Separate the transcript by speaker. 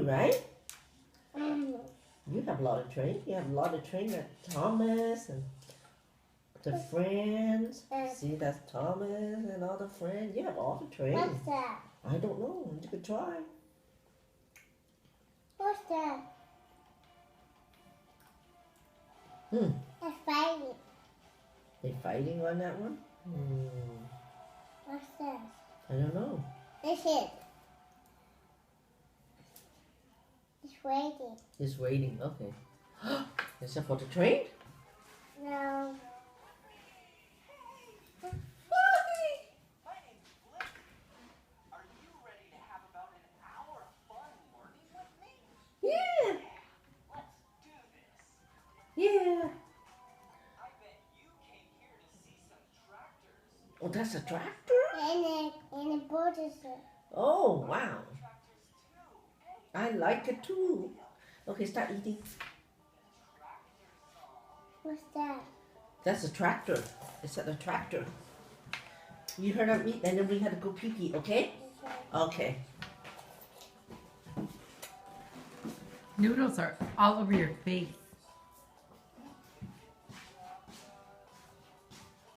Speaker 1: right? You have a lot of trains. You have a lot of trains at Thomas and the friends. See, that's Thomas and all the friends. You have all the trains.
Speaker 2: What's that?
Speaker 1: I don't know. You could try.
Speaker 2: What's that?
Speaker 1: Hmm.
Speaker 2: They're fighting.
Speaker 1: They fighting on that one?
Speaker 2: What's this?
Speaker 1: I don't know.
Speaker 2: This is. It's waiting.
Speaker 1: It's waiting. Okay. Is that for the train?
Speaker 2: No.
Speaker 1: Yeah. Yeah. Oh, that's a tractor?
Speaker 2: And the boat is.
Speaker 1: Oh, wow. I like it too. Okay, start eating.
Speaker 2: What's that?
Speaker 1: That's a tractor. It's a tractor. You heard of me, and then we had to go pee-pee, okay? Okay.
Speaker 3: Noodles are all over your face.